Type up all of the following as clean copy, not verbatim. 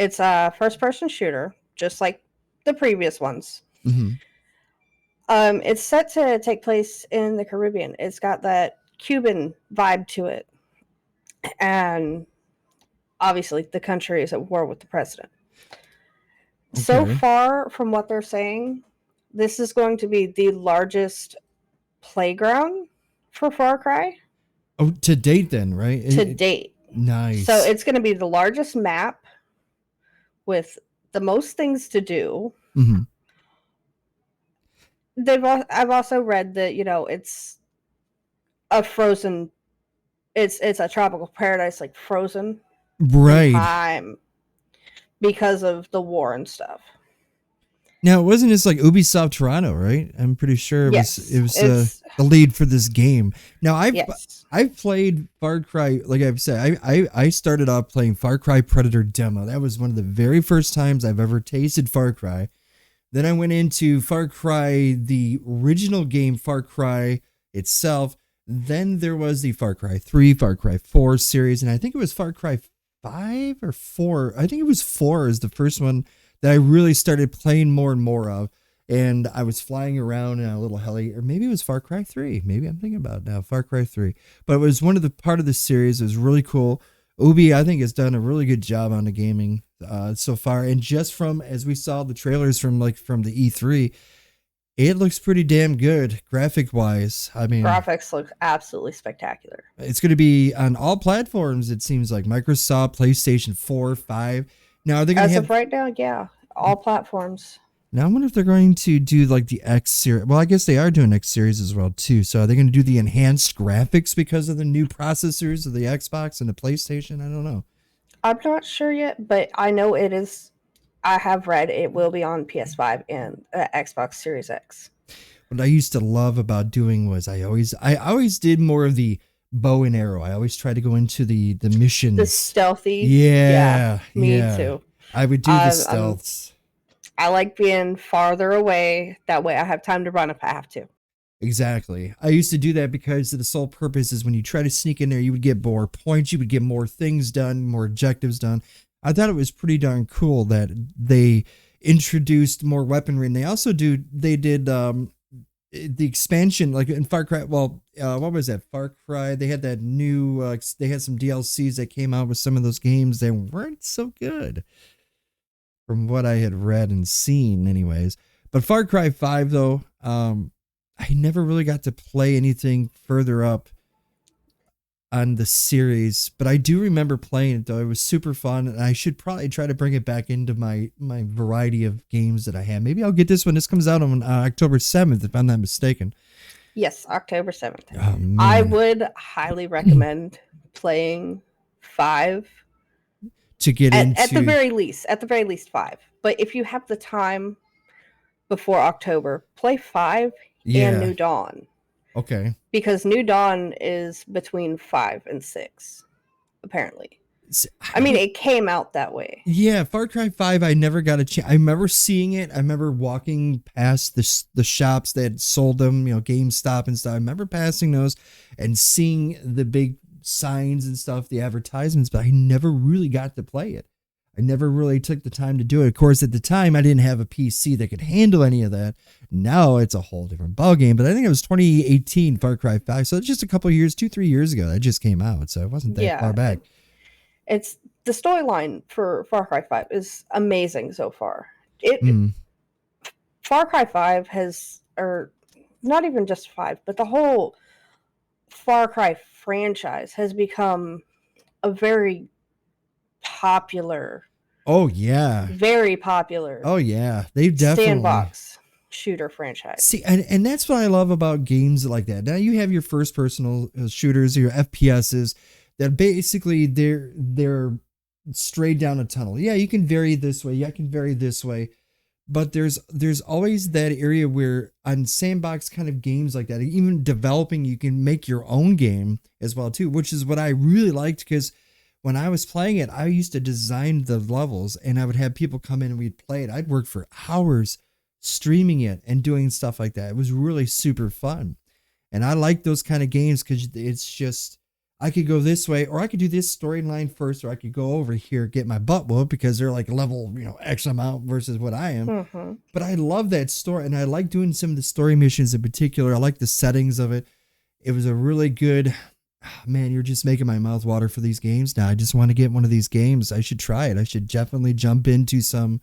It's a first-person shooter, just like the previous ones. Mm-hmm. It's set to take place in the Caribbean. It's got that Cuban vibe to it, and obviously the country is at war with the president. So Okay. far, from what they're saying, this is going to be the largest playground for Far Cry Oh, to date then, right? to date. So Nice. it's going to be the largest map with the most things to do. Mm-hmm. I've also read that, it's a frozen, it's a tropical paradise, like frozen in Right. time because of the war and stuff. Now, it wasn't just like Ubisoft Toronto, right? I'm pretty sure Yes, it was it's the lead for this game. Now, yes. I've played Far Cry, like I've said, I started off playing Far Cry Predator Demo. That was one of the very first times I've ever tasted Far Cry. Then I went into Far Cry, the original game, Far Cry itself. Then there was the Far Cry 3, Far Cry 4 series, and I think it was Far Cry 5 or 4. I think it was 4 is the first one that I really started playing more and more of. And I was flying around in a little heli, or maybe it was Far Cry 3. Maybe I'm thinking about it now, Far Cry 3. But it was one of the part of the series. It was really cool. Ubi, I think, has done a really good job on the gaming so far. And just from, as we saw the trailers from the E3, it looks pretty damn good graphic wise. I mean, Graphics look absolutely spectacular. it's going to be on all platforms. It seems like Microsoft, PlayStation 4, 5. Now, are they going to As have of right now, yeah, all platforms. Now I wonder if they're going to do like the X series. Well, I guess they are doing X series as well too. So are they going to do the enhanced graphics because of the new processors of the Xbox and the PlayStation? I don't know. I'm not sure yet, but I know it is. I have read it will be on PS5 and Xbox Series X. What I used to love about doing was I always did more of the bow and arrow. I always tried to go into the missions. The stealthy, Yeah, me yeah. too. I would do the stealths. I like being farther away. That way I have time to run if I have to. Exactly. I used to do that because the sole purpose is when you try to sneak in there, you would get more points, you would get more things done, more objectives done. I thought it was pretty darn cool that they introduced more weaponry, and they did the expansion, like in Far Cry. Well, what was that? Far Cry. They had that new. They had some DLCs that came out with some of those games that weren't so good, from what I had read and seen, anyways. But Far Cry 5, though, I never really got to play anything further up on the series, but I do remember playing it though. It was super fun, and I should probably try to bring it back into my variety of games that I have. Maybe I'll get this one. This comes out on October 7th, if I'm not mistaken. Yes, October 7th. Oh, man. I would highly recommend playing 5 to get into at the very least 5. But if you have the time before October, play 5 and New Dawn. Okay. Because New Dawn is between 5 and 6, apparently. I mean, it came out that way. Yeah, Far Cry 5, I never got a chance. I remember seeing it. I remember walking past the shops that sold them, GameStop and stuff. I remember passing those and seeing the big signs and stuff, the advertisements, but I never really got to play it. I never really took the time to do it. Of course, at the time, I didn't have a PC that could handle any of that. Now it's a whole different ballgame. But I think it was 2018, Far Cry 5. So it's just a couple of years, 2-3 years ago, that just came out. So it wasn't that far back. It's the storyline for Far Cry 5 is amazing so far. Far Cry 5 or not even just 5, but the whole Far Cry franchise has become a very popular. Oh yeah. Very popular. Oh yeah. They've definitely sandbox shooter franchise. See, and that's what I love about games like that. Now you have your first personal shooters, your FPSs that basically they're straight down a tunnel. Yeah, you can vary this way. Yeah, I can vary this way. But there's always that area where on sandbox kind of games like that, even developing, you can make your own game as well too, which is what I really liked, because when I was playing it, I used to design the levels and I would have people come in and we'd play it. I'd work for hours streaming it and doing stuff like that. It was really super fun. And I like those kind of games because it's just, I could go this way, or I could do this storyline first, or I could go over here, get my butt whooped because they're like level, X amount versus what I am. Mm-hmm. But I love that story, and I like doing some of the story missions in particular. I like the settings of it. It was a really good, man, you're just making my mouth water for these games now. I just want to get one of these games. I should try it. I should definitely jump into some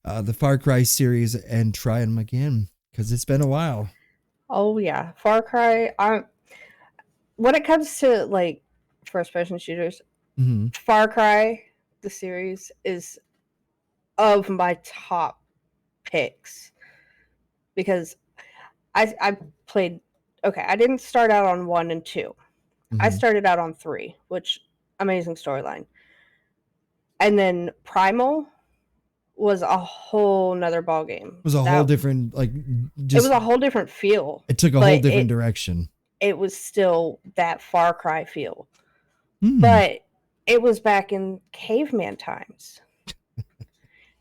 the Far Cry series and try them again because it's been a while. Oh yeah, Far Cry. When it comes to like first-person shooters, Mm-hmm. Far Cry, the series, is of my top picks because I played. Okay, I didn't start out on 1 and 2. I Mm-hmm. started out on 3, which amazing storyline. And then Primal was a whole nother ball game. It was a whole That different, like, it was just, a whole different feel, it took a whole but different direction. it was still that Far Cry feel. Mm. But it was back in caveman times.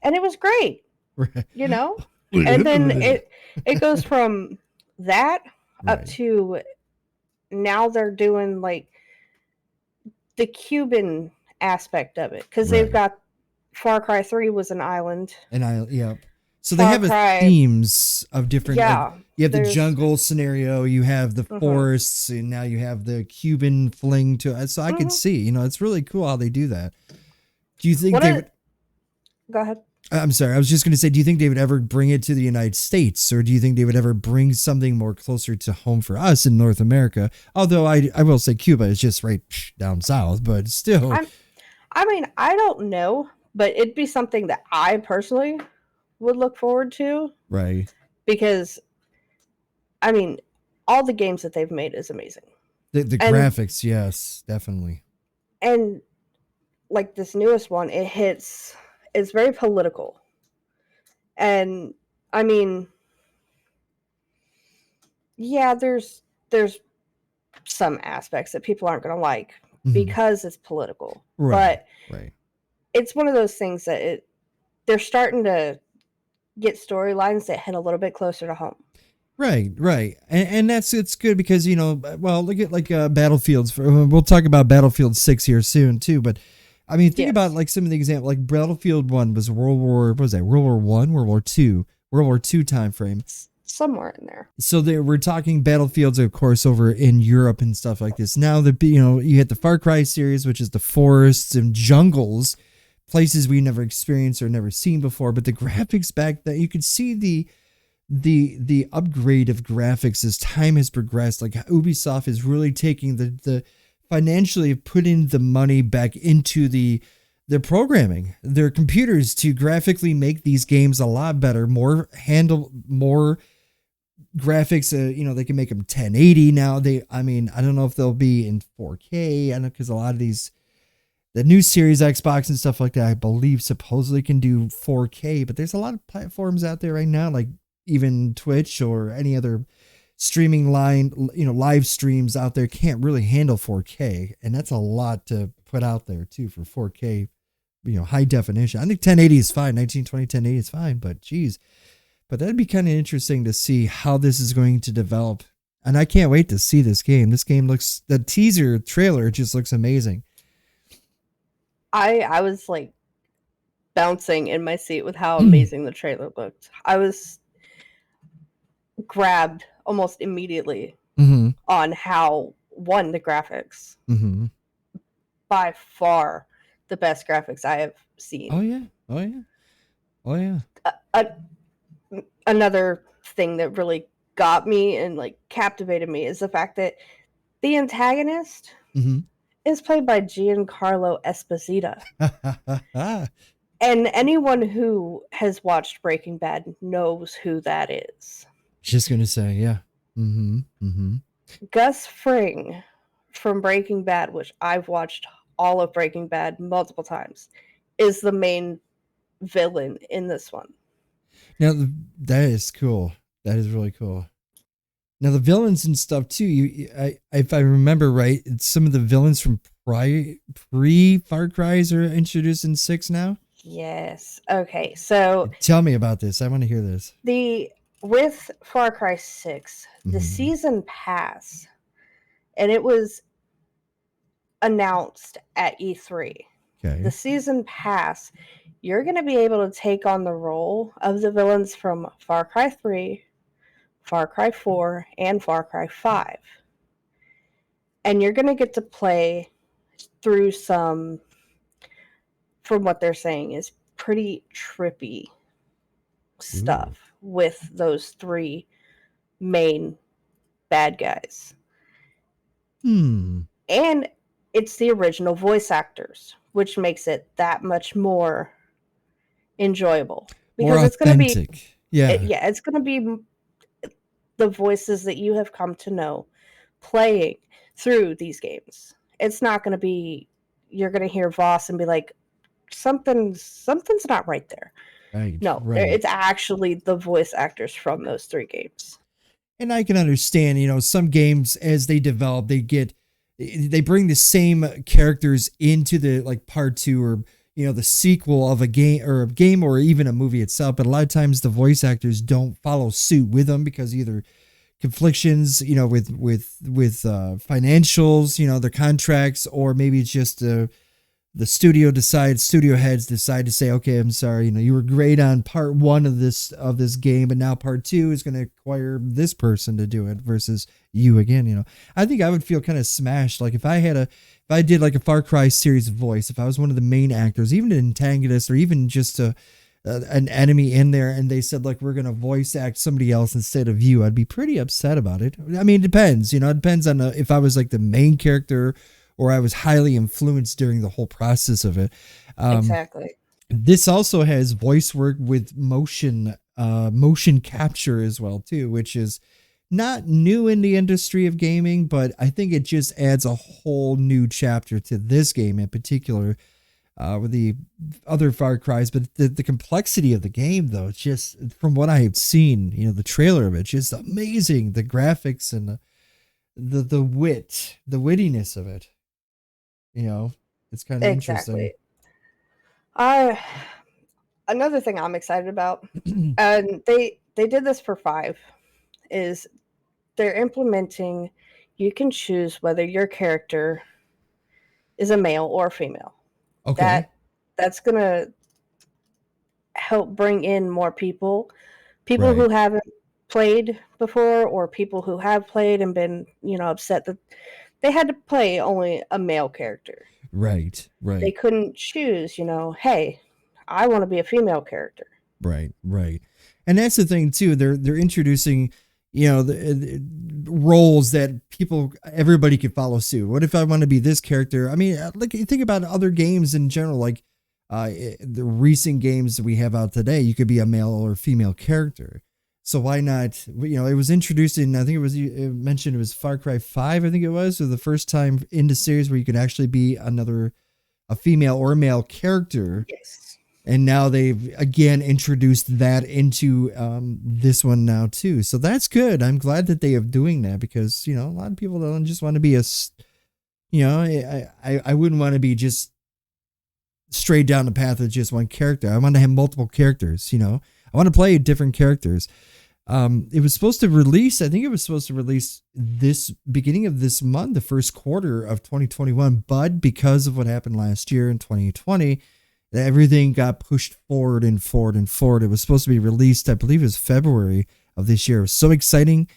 And it was great, you know? And then it goes from that up Right. to now they're doing like the Cuban aspect of it because they've Right. got Far Cry 3 was an island. And yeah. So they Far have a Cry, themes of different, like, yeah, you have the there's jungle scenario, you have the mhm, forests, and now you have the Cuban fling to it. So I could mhm. see, it's really cool how they do that. Do you think What they a would? go ahead. I'm sorry. I was just going to say, do you think they would ever bring it to the United States, or do you think they would ever bring something more closer to home for us in North America? Although I will say Cuba is just right down south, but still, I'm I mean, I don't know, but it'd be something that I personally would look forward to right. because I mean, all the games that they've made is amazing. The And graphics, yes, definitely. and like this newest one, it's very political. And I mean, yeah, there's some aspects that people aren't going to like Mhm. because it's political. Right, But right. it's one of those things that they're starting to get storylines that hit a little bit closer to home. Right, right, and that's it's good because well, look at like Battlefields. We'll talk about Battlefield 6 here soon too. But I mean, think about Yes, like some of the examples. Like Battlefield 1 was what was that? World War One, World War Two time frame. somewhere in there. So we're talking battlefields, of course, over in Europe and stuff like this. Now you hit the Far Cry series, which is the forests and jungles, places we never experienced or never seen before. But the graphics back then, you could see the upgrade of graphics as time has progressed. Like Ubisoft is really taking the financially putting the money back into their programming, their computers to graphically make these games a lot better, more graphics. They can make them 1080 now. I mean, I don't know if they'll be in 4K. I know because a lot of the new Series Xbox and stuff like that, I believe supposedly can do 4K, but there's a lot of platforms out there right now, like even Twitch or any other streaming line, live streams out there can't really handle 4K. And that's a lot to put out there too for 4K, high definition. I think 1080 is fine. 1920, 1080 is fine, but geez, but that'd be kind of interesting to see how this is going to develop. And I can't wait to see this game. This game the teaser trailer just looks amazing. I was like bouncing in my seat with how amazing the trailer looked. I was grabbed almost immediately Mm-hmm. on how the graphics Mm-hmm. by far the best graphics I have seen. Oh yeah. Oh yeah. Oh yeah. Another thing that really got me and like captivated me is the fact that the antagonist Mm-hmm. is played by Giancarlo Esposito. I And anyone who has watched Breaking Bad knows who that is. just gonna say, yeah. Mm-hmm. Mm-hmm. Gus Fring from Breaking Bad, which I've watched all of Breaking Bad multiple times, is the main villain in this one. Now that is cool. That is really cool. Now the villains and stuff too. If I remember right, some of the villains from pre Far Cry's are introduced in 6 now. Yes. Okay. So Tell me about this. I want to hear this. with Far Cry 6, the Mm-hmm. season pass, and it was announced at E3. Okay. The season pass, you're going to be able to take on the role of the villains from Far Cry 3, Far Cry 4, and Far Cry 5. And you're going to get to play through some, from what they're saying, is pretty trippy stuff with those three main bad guys. Hmm. And it's the original voice actors, which makes it that much more enjoyable. More Because it's going to be, authentic. Yeah. it's going to be the voices that you have come to know playing through these games. It's not going to be, you're going to hear Voss and be like, something's not right there. Right. No, Right. it's actually the voice actors from those three games. And I can understand, some games as they develop, they bring the same characters into the like part 2 or the sequel of a game or even a movie itself. But a lot of times the voice actors don't follow suit with them because either conflictions, with financials, their contracts, or maybe it's just the studio heads decide to say, okay, I'm sorry, you were great on part 1 of this game, but now part 2 is going to acquire this person to do it versus you again. I think I would feel kind of smashed. Like if I did like a Far Cry series voice, if I was one of the main actors, even an antagonist or even just an enemy in there, and they said like, we're going to voice act somebody else instead of you, I'd be pretty upset about it. I mean, it depends, it depends on if I was like the main character or I was highly influenced during the whole process of it. Exactly. This also has voice work with motion capture as well too, which is not new in the industry of gaming, but I think it just adds a whole new chapter to this game in particular, with the other Far Cries. But the complexity of the game, though, it's just, from what I have seen, the trailer of it, just amazing. The graphics and the wittiness of it. It's kind of Exactly. interesting. Another thing I'm excited about, and they did this for 5, is they're implementing, you can choose whether your character is a male or a female. Okay. That's gonna help bring in more people Right. who haven't played before, or people who have played and been upset that they had to play only a male character. Right. They couldn't choose, hey, I want to be a female character. Right. And that's the thing too. They're introducing, the roles that everybody could follow suit. What if I want to be this character? I mean, like, you think about other games in general, like the recent games that we have out today. You could be a male or female character. So why not? It was introduced in, I think it mentioned it was Far Cry 5, I think it was, or the first time in the series where you could actually be a female or a male character. Yes. And now they've again introduced that into this one now too. So that's good. I'm glad that they are doing that, because, a lot of people don't just want to be I wouldn't want to be just straight down the path of just one character. I want to have multiple characters, I want to play different characters. It was supposed to release, I think it was supposed to release this beginning of this month, the first quarter of 2021. But because of what happened last year in 2020, everything got pushed forward and forward and forward. It was supposed to be released, I believe it was February of this year. It was so exciting.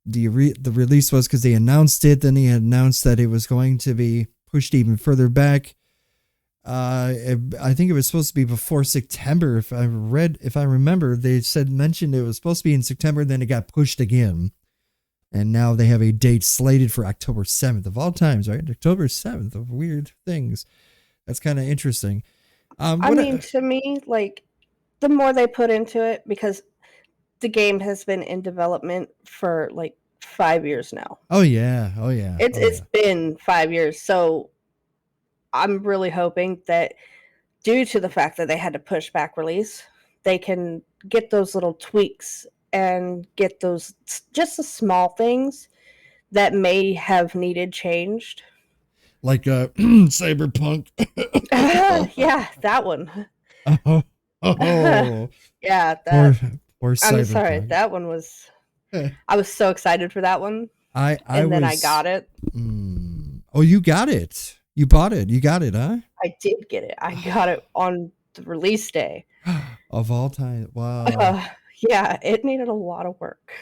The release was because they announced it. Then they announced that it was going to be pushed even further back. I think it was supposed to be before September. If I remember, they mentioned it was supposed to be in September. Then it got pushed again. And now they have a date slated for October 7th of all times, right? October 7th of weird things. That's kind of interesting. To me, like, the more they put into it, because the game has been in development for like 5 years now. Oh yeah. It's been 5 years, so I'm really hoping that, due to the fact that they had to push back release, they can get those little tweaks and get those, just the small things that may have needed changed. Like Cyberpunk. Yeah, that one. Oh. Yeah, that. Poor Cyberpunk. I'm sorry, that one was. I was so excited for that one, I got it. Oh, you got it. You bought it. You got it, huh? I did get it. I got it on the release day. Of all time. Wow. Uh, yeah, it needed a lot of work.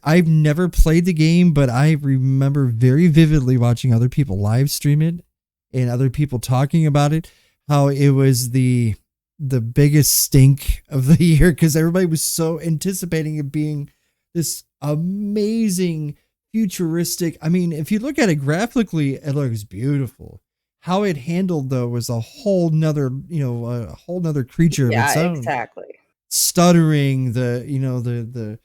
I've never played the game, but I remember very vividly watching other people live stream it and other people talking about it, how it was the biggest stink of the year because everybody was so anticipating it being this amazing futuristic. I mean, if you look at it graphically, it looks beautiful. How it handled though was a whole nother, a whole nother creature of Yeah, its own. exactly. Stuttering, the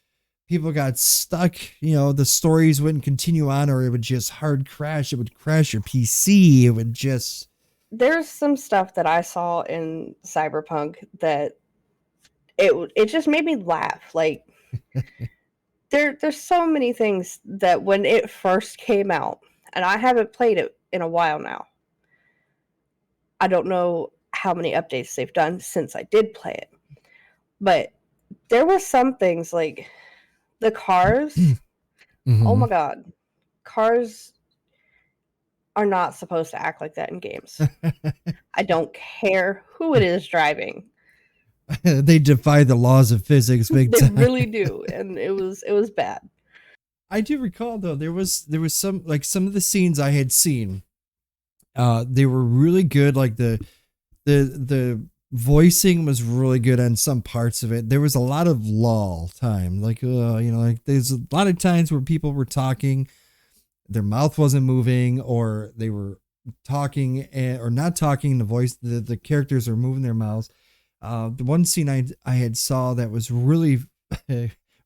people got stuck, the stories wouldn't continue on, or it would just hard crash. It would crash your PC. It would just. There's some stuff that I saw in Cyberpunk that it just made me laugh. Like there's so many things that when it first came out, and I haven't played it in a while now. I don't know how many updates they've done since I did play it. But there were some things like the cars. Oh Mhm. my god. Cars are not supposed to act like that in games. I don't care who it is driving. They defy the laws of physics big They time. really do, and it was bad. I do recall though there was some of the scenes I had seen. They were really good. Like the voicing was really good on some parts of it. There was a lot of lull time, like there's a lot of times where people were talking, their mouth wasn't moving, or they were talking or not talking. The characters are moving their mouths. The one scene I had saw that was really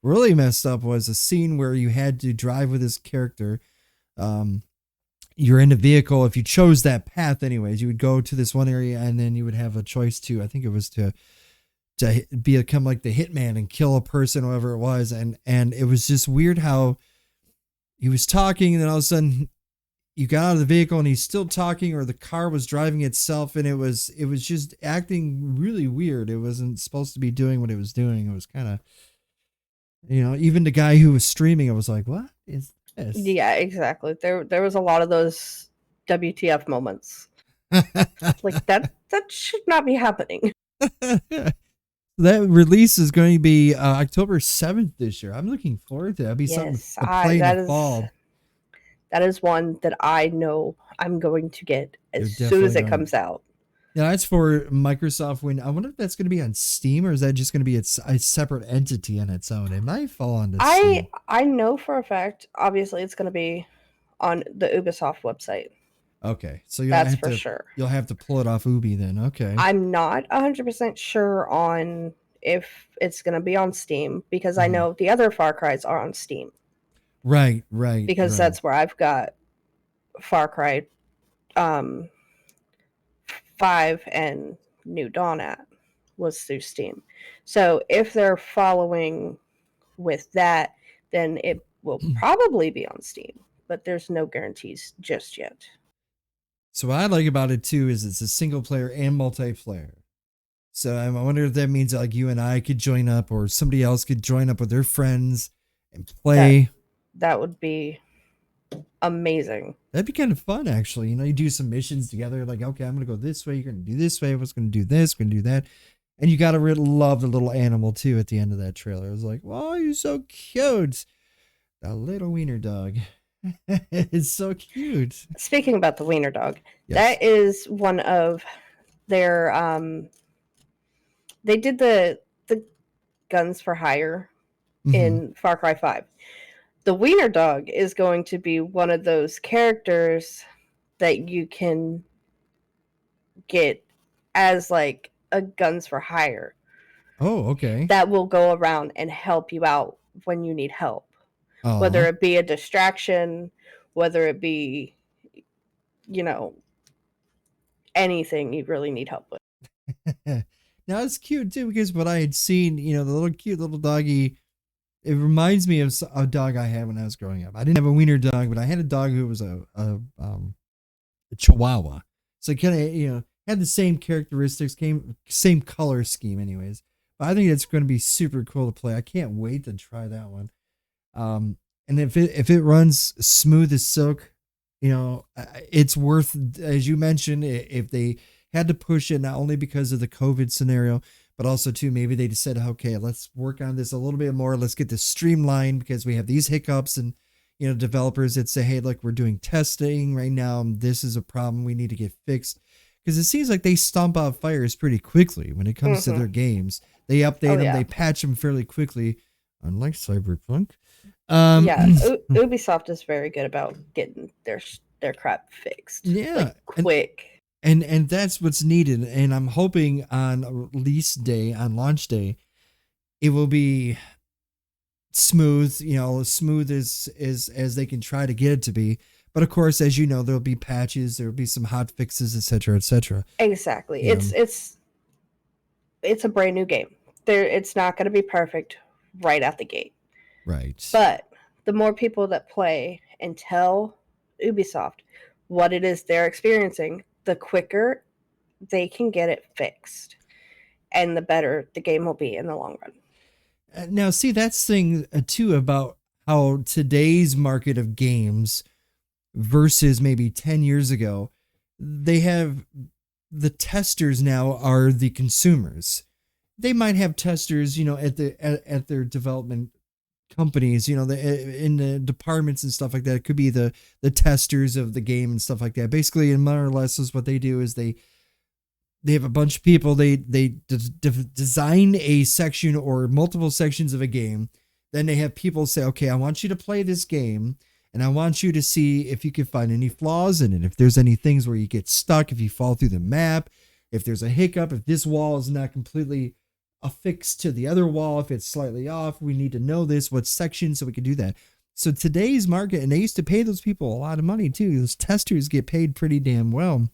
really messed up was a scene where you had to drive with this character. Um, you're in a vehicle. If you chose that path, anyways, you would go to this one area, and then you would have a choice to. I think it was to become like the hitman and kill a person, whoever it was, and it was just weird how he was talking, and then all of a sudden you got out of the vehicle and he's still talking, or the car was driving itself, and it was just acting really weird. It wasn't supposed to be doing what it was doing. It was kind of, even the guy who was streaming, I was like, what is this? Yeah, exactly. There was a lot of those WTF moments. Like that should not be happening. That release is going to be October 7th this year. I'm looking forward to it. It'll be something Yes, to I play in the that is fall. that is one that I know I'm going to get You're as soon definitely as it going. comes out. Yeah, that's for Microsoft Win. I wonder if that's going to be on Steam, or is that just going to be a separate entity on its own? It might fall onto I Steam. I know for a fact, obviously it's going to be on the Ubisoft website. Okay, so That's for sure. you'll have to pull it off Ubi then. Okay. I'm not 100% sure on if it's going to be on Steam because I Mhm. know the other Far Cry's are on Steam Right, right, because right. that's where I've got Far Cry um 5 and New Dawn at was through Steam. So if they're following with that, then it will probably be on Steam, but there's no guarantees just yet. So what I like about it too is it's a single player and multiplayer. So I wonder if that means that, like, you and I could join up, or somebody else could join up with their friends and That play. that would be amazing. That'd be kind of fun, actually. You do some missions together. Like, okay, I'm gonna go this way. You're gonna do this way. I was gonna do this. Gonna do that. And you gotta really love the little animal too at the end of that trailer. It was like, "Oh, you're so cute, the little wiener dog." It's so cute. Speaking about the wiener dog, Yes. that is one of their they did the guns for hire Mm-hmm. in Far Cry 5. The wiener dog is going to be one of those characters that you can get as like a guns for hire Oh, okay. that will go around and help you out when you need help, whether Oh. it be a distraction, whether it be, you know, anything you really need help with. Now it's cute too because what I had seen, the little cute little doggy, it reminds me of a dog I had when I was growing up. I didn't have a wiener dog, but I had a dog who was a Chihuahua. So kind of, had the same characteristics, same color scheme, anyways. But I think it's going to be super cool to play. I can't wait to try that one. And if it runs smooth as silk, It's worth, as you mentioned, if they had to push it, not only because of the COVID scenario, but also too, maybe they just said, okay, let's work on this a little bit more. Let's get this streamlined because we have these hiccups, and, developers that say, hey, look, we're doing testing right now. This is a problem we need to get fixed. Because it seems like they stomp out fires pretty quickly when it comes to their games. They update Oh them, yeah. they patch them fairly quickly, unlike Cyberpunk. Yeah, Ubisoft is very good about getting their crap fixed. Yeah, Like quick. and that's what's needed. And I'm hoping on release day, on launch day, it will be smooth, smooth as they can try to get it to be. But of course, as you know, there'll be patches, there'll be some hot fixes, etc., etc. Exactly. It's a brand new game. It's not going to be perfect right out the gate. Right. But the more people that play and tell Ubisoft what it is they're experiencing, the quicker they can get it fixed, and the better the game will be in the long run. Now, see, that's thing too about how today's market of games versus maybe 10 years ago, they have the testers now are the consumers. They might have testers, at their development companies, in the departments and stuff like that. It could be the testers of the game and stuff like that. Basically, and more or less is what they do is they have a bunch of people. They design a section or multiple sections of a game. Then they have people say, okay, I want you to play this game, and I want you to see if you can find any flaws in it. If there's any things where you get stuck, if you fall through the map, if there's a hiccup, if this wall is not completely affixed to the other wall, if it's slightly off, we need to know this, what section, so we can do that. So today's market, and they used to pay those people a lot of money too. Those testers get paid pretty damn well.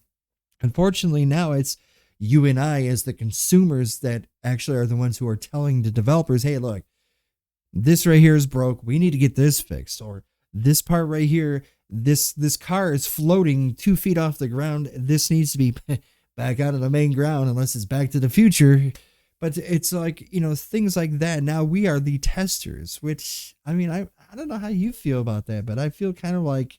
Unfortunately, now it's you and I as the consumers that actually are the ones who are telling the developers, hey, look, this right here is broke. We need to get this fixed. Or this part right here, this car is floating 2 feet off the ground. This needs to be back out of the main ground unless it's Back to the Future. But it's like, things like that. Now we are the testers, which, I mean, I don't know how you feel about that, but I feel kind of like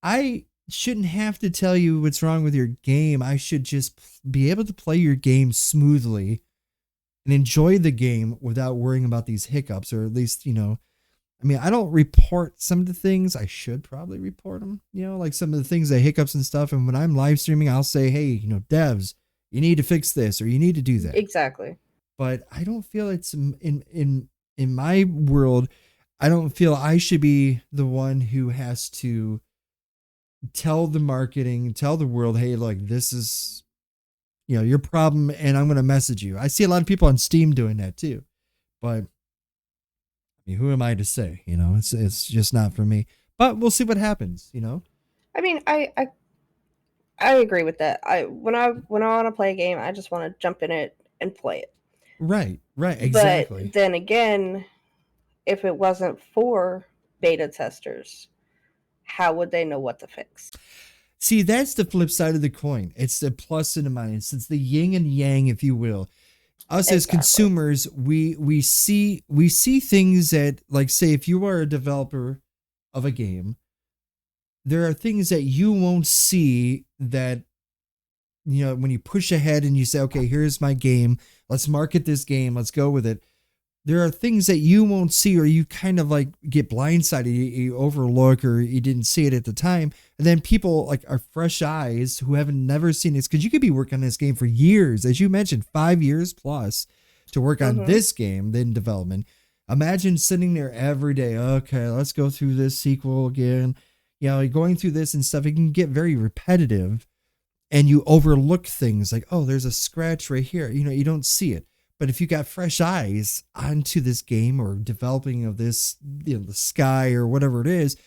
I shouldn't have to tell you what's wrong with your game. I should just be able to play your game smoothly and enjoy the game without worrying about these hiccups, or at least, I mean, I don't report some of the things. I should probably report them, like some of the things, the hiccups and stuff. And when I'm live streaming, I'll say, hey, devs, you need to fix this, or you need to do that. Exactly. But I don't feel it's in my world. I don't feel I should be the one who has to tell the marketing, tell the world, hey, look, this is, your problem, and I'm going to message you. I see a lot of people on Steam doing that too, but I mean, who am I to say? It's just not for me. But we'll see what happens. I mean, I agree with that. When I want to play a game, I just want to jump in it and play it. Right, exactly. But then again, if it wasn't for beta testers, how would they know what to fix? See, that's the flip side of the coin. It's the plus and the minus. It's the yin and yang, if you will. Us as consumers, we see things that, like, say, if you are a developer of a game, there are things that you won't see that, when you push ahead and you say, okay, here's my game, let's market this game, let's go with it. There are things that you won't see, or you kind of like get blindsided, you overlook, or you didn't see it at the time. And then people like are fresh eyes who haven't never seen this, because you could be working on this game for years, as you mentioned, 5 years plus to work on this game, then development. Imagine sitting there every day. Okay, let's go through this sequel again. Going through this and stuff, it can get very repetitive, and you overlook things like, oh, there's a scratch right here. You don't see it. But if you got fresh eyes onto this game or developing of this, the sky or whatever it is,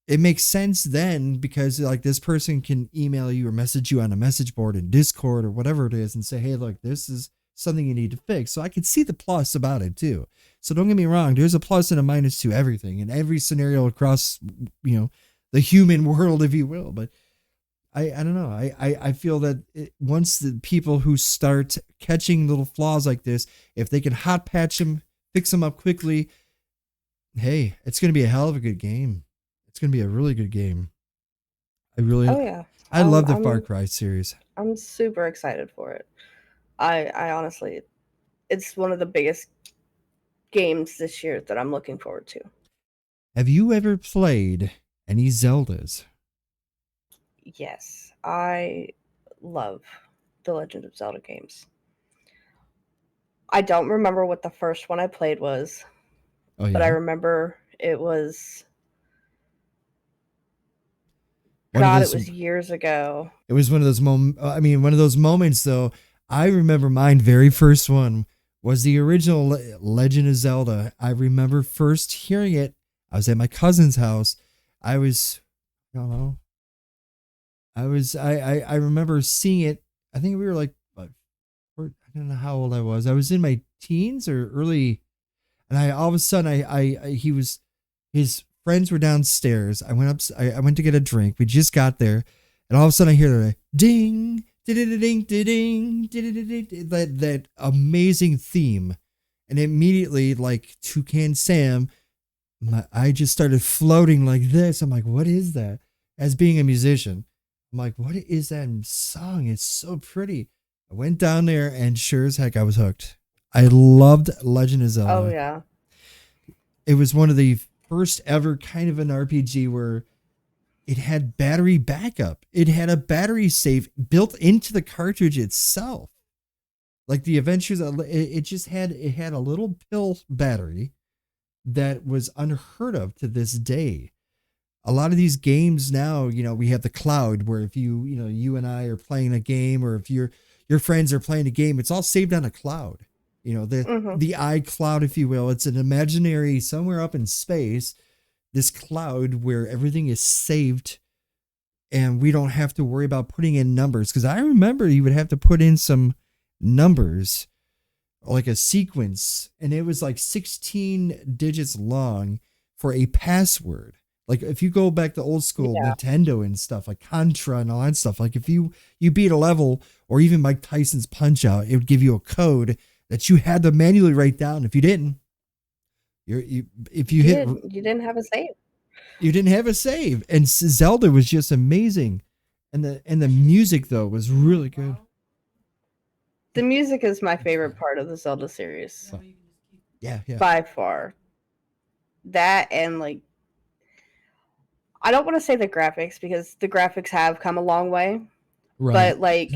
it makes sense then, because like this person can email you or message you on a message board in Discord or whatever it is and say, hey, look, this is something you need to fix. So I can see the plus about it too. So don't get me wrong. There's a plus and a minus to everything in every scenario across, the human world, if you will. But I don't know. I feel that once the people who start catching little flaws like this, if they can hot patch them, fix them up quickly, hey, it's going to be a hell of a good game. It's going to be a really good game. I really, Oh yeah. I love the Far I'm Cry series. I'm super excited for it. I honestly, it's one of the biggest games this year that I'm looking forward to. Have you ever played any Zeldas? Yes, I love the Legend of Zelda games. I don't remember what the first one I played was, Oh but I yeah, remember it was, one of God, it those. was years ago. It was one of those I mean, one of those moments though. I remember mine very first one was the original Legend of Zelda. I remember first hearing it. I was at my cousin's house. I was, I don't know. I remember seeing it. I think we were like, I don't know how old I was. I was in my teens or early, and I all of a sudden he was, his friends were downstairs. I went up. I went to get a drink. We just got there, and all of a sudden I hear the ding, ding, ding, ding, that amazing theme, and immediately like Toucan Sam, I just started floating like this. I'm like, what is that? As being a musician, I'm like, what is that song? It's so pretty. I went down there, and sure as heck, I was hooked. I loved Legend of Oh Zelda. yeah. It was one of the first ever kind of an RPG where it had battery backup. It had a battery save built into the cartridge itself. Like the adventures, it just had, it had a little pill battery that was unheard of to this day. A lot of these games now, we have the cloud where if you and I are playing a game, or if your friends are playing a game, it's all saved on a cloud. The Mhm. the iCloud, if you will. It's an imaginary somewhere up in space, this cloud where everything is saved, and we don't have to worry about putting in numbers. Because I remember you would have to put in some numbers, like a sequence, and it was like 16 digits long for a password. Like if you go back to old school Yeah. Nintendo and stuff like Contra and all that stuff, like if you beat a level, or even Mike Tyson's Punch Out, it would give you a code that you had to manually write down. If you didn't, if you hit, You didn't have a save. you didn't have a save. And Zelda was just amazing, and the music though was really good. The music is my favorite part of the Zelda series Yeah, yeah, by far. That and like, I don't want to say the graphics because the graphics have come a long way, right. but like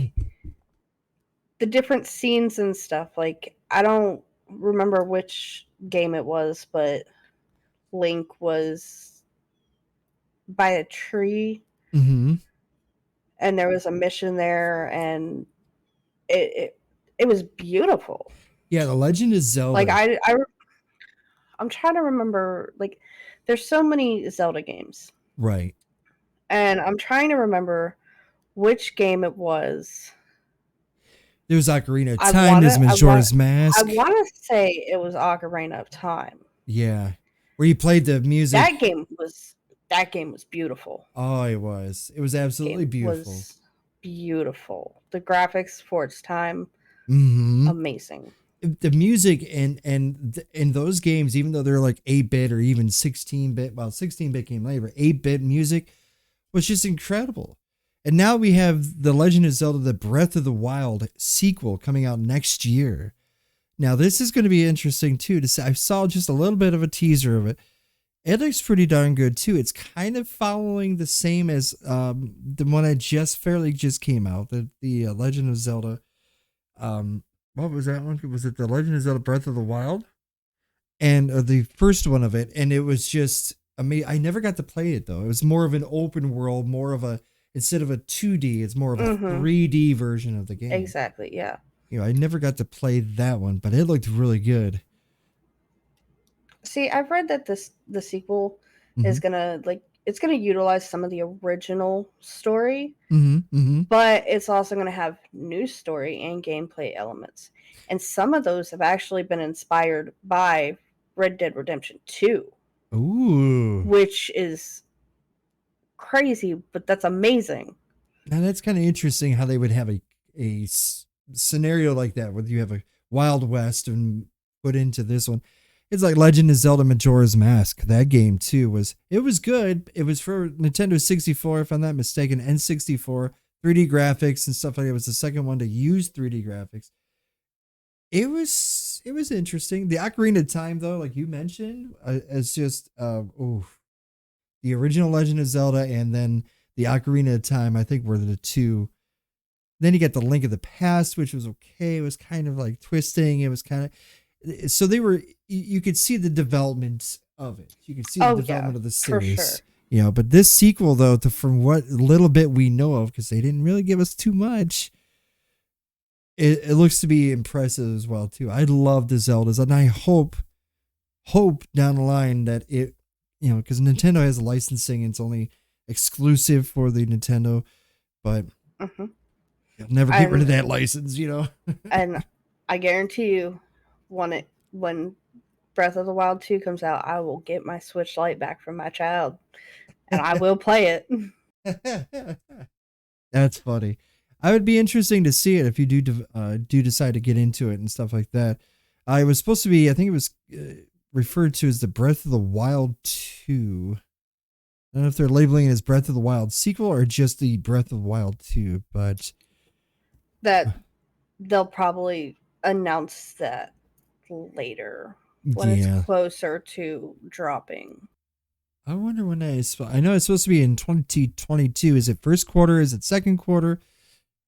the different scenes and stuff, like I don't remember which game it was, but Link was by a tree Mm-hmm. and there was a mission there, and it it, it was beautiful. Yeah, The Legend of Like Zelda. I'm trying to remember, like there's so many Zelda games, Right. and I'm trying to remember which game it was. There's Ocarina of I Time. There's wanna Majora's I Mask. wanna say it was Ocarina of Time. Yeah. Where you played the That music. game was that game was beautiful. Oh, it was. It was absolutely Game beautiful. was beautiful. The graphics for its time, Mm-hmm. amazing. The music and in those games, even though they're like 8-bit or even 16-bit, well, 16-bit came later, 8-bit music was just incredible. And now we have The Legend of Zelda: The Breath of the Wild sequel coming out next year. Now, this is going to be interesting too. To see, I saw just a little bit of a teaser of it. It looks pretty darn good too. It's kind of following the same as the one that just came out, the Legend of Zelda. What was that one? Was it the Legend of Zelda: Breath of the Wild? And the first one of it, and it was just amazing. I never got to play it though. It was more of an open world, more of a, instead of a 2D, it's more of a Mhm. 3D version of the game. Exactly, yeah. I never got to play that one, but it looked really good. See, I've read that the sequel Mm-hmm. is gonna like it's gonna utilize some of the original story, Mm-hmm. Mm-hmm. but it's also gonna have new story and gameplay elements. And some of those have actually been inspired by Red Dead Redemption 2, Ooh. which is crazy, but that's amazing. Now that's kind of interesting how they would have scenario like that, where you have a Wild West and put into this one. It's like Legend of Zelda Majora's Mask. That game too was good. It was for Nintendo 64, if I'm not mistaken, N64, 3D graphics and stuff like that. It was the second one to use 3D graphics. It was interesting. The Ocarina of Time though, like you mentioned, is just the original Legend of Zelda and then the Ocarina of Time, I think were the two. Then you get the Link of the Past, which was okay. It was kind of like twisting. It was kind of so they were. You could see the development of it. You could see the development of the series. For sure. You know, but this sequel though, from what little bit we know of, because they didn't really give us too much, it looks to be impressive as well too. I love the Zeldas, and I hope down the line that it, because Nintendo has licensing and it's only exclusive for the Nintendo, but you'll never get rid of that license, And I guarantee you, when Breath of the Wild 2 comes out, I will get my Switch Lite back from my child, and I will play it. That's funny. I would be interesting to see it if you do decide to get into it and stuff like that. It was supposed to be, I think it was referred to as the Breath of the Wild 2. I don't know if they're labeling it as Breath of the Wild sequel or just the Breath of the Wild 2, but that they'll probably announce that later when it's closer to dropping. I wonder when that is. I know it's supposed to be in 2022. Is it first quarter? Is it second quarter?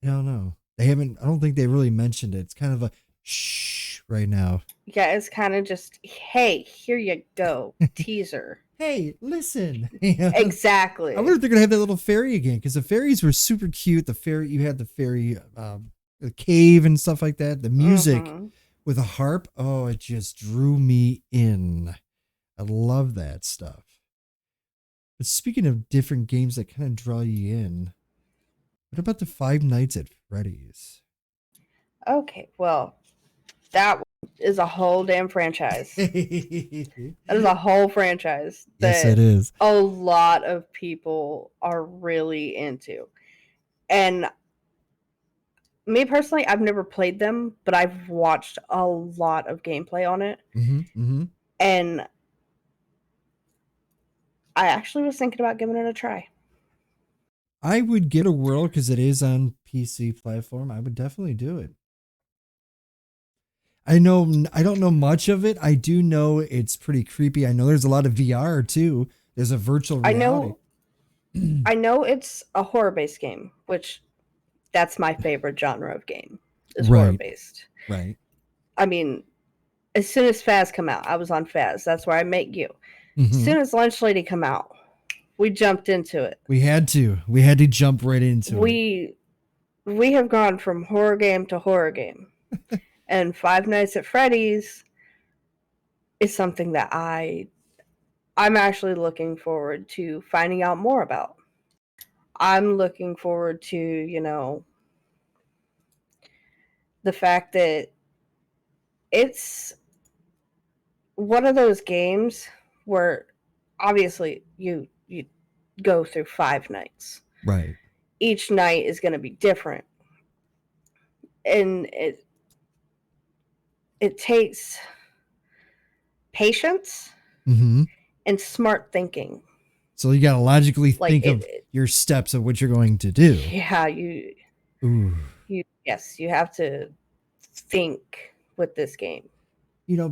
I don't know. I don't think they really mentioned it. It's kind of a shh right now. Yeah, it's kind of just, hey, here you go, teaser. Hey, listen. Exactly. I wonder if they're gonna have that little fairy again, because the fairies were super cute. You had the fairy, the cave and stuff like that. The music with a harp. Oh, it just drew me in. I love that stuff. But speaking of different games that kind of draw you in, what about the Five Nights at Freddy's? Okay, well, that is a whole damn franchise. That is a whole franchise. Yes, it is. A lot of people are really into. And me personally, I've never played them, but I've watched a lot of gameplay on it. And I actually was thinking about giving it a try. I would give it a whirl because it is on PC platform. I would definitely do it. I don't know much of it. I do know it's pretty creepy. I know there's a lot of VR too. There's a virtual reality. I know it's a horror-based game, which that's my favorite genre of game. Is horror-based. Right. I mean, as soon as Faz come out, I was on Faz. That's where I met you. As soon as Lunch Lady come out, we jumped into it. We had to jump right into it. We have gone from horror game to horror game. And Five Nights at Freddy's is something that I'm actually looking forward to finding out more about. I'm looking forward to, the fact that it's one of those games where obviously you go through 5 nights. Right. Each night is going to be different. And it takes patience and smart thinking. So you got to logically think of your steps of what you're going to do. Yeah, you have to think with this game.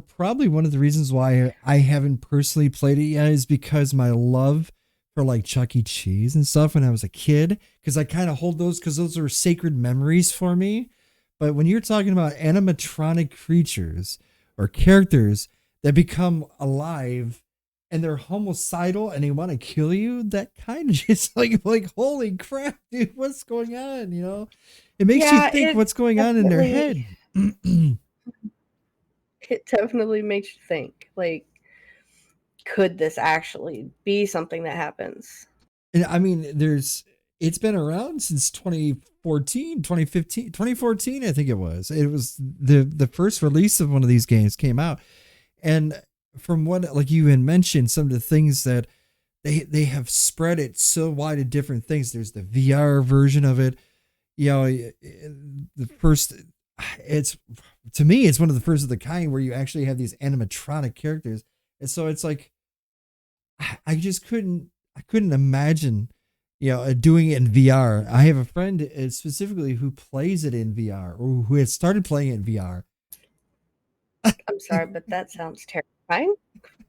Probably one of the reasons why I haven't personally played it yet is because my love for like Chuck E. Cheese and stuff when I was a kid, because I kind of hold those because those are sacred memories for me. But when you're talking about animatronic creatures or characters that become alive and they're homicidal and they want to kill you, that kind of just like holy crap, dude, what's going on? It makes you think what's going on in their head. It definitely makes you think, like, could this actually be something that happens? And I mean, it's been around since 2014, 2015, 2014, I think it was. It was the first release of one of these games came out. And from what, like you had mentioned, some of the things that they have spread it so wide to different things. There's the VR version of it. The first, it's to me it's one of the first of the kind where you actually have these animatronic characters, and so it's like I couldn't imagine doing it in VR. I have a friend specifically who plays it in VR, or who has started playing it in VR. I'm sorry, but that sounds terrifying.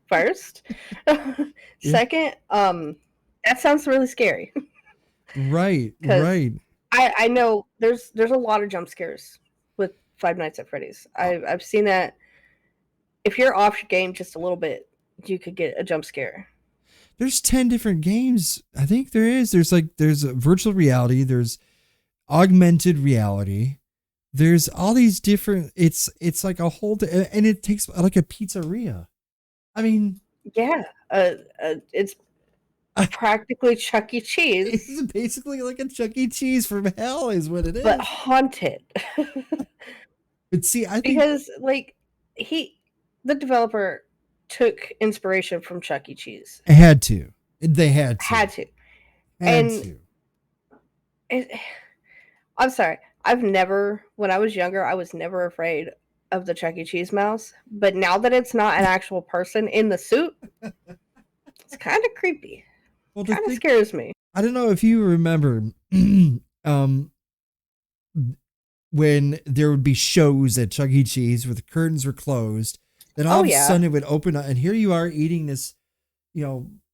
First, Yeah. second, that sounds really scary Right, because right. I know there's a lot of jump scares with Five Nights at Freddy's. I've seen that. If you're off your game just a little bit, you could get a jump scare. There's 10 different games. I think there is. There's a virtual reality, there's augmented reality. There's all these different it's like a whole and it takes like a pizzeria. I mean, Yeah, it's practically Chuck E. it's Cheese, basically like a Chuck E. Cheese from hell is what it but is. haunted. But see, I think Because like he the developer took inspiration from Chuck E. Cheese. it had to. They had Had to. to. Had And to. it, I'm sorry. I've never when I was younger, I was never afraid of the Chuck E. Cheese mouse. But now that it's not an actual person in the suit, it's kind of creepy. Well, to Kind of think, scares me. I don't know if you remember um when there would be shows at Chuck E. Cheese where the curtains were closed, then all Oh of a yeah. sudden it would open up, and here you are eating this,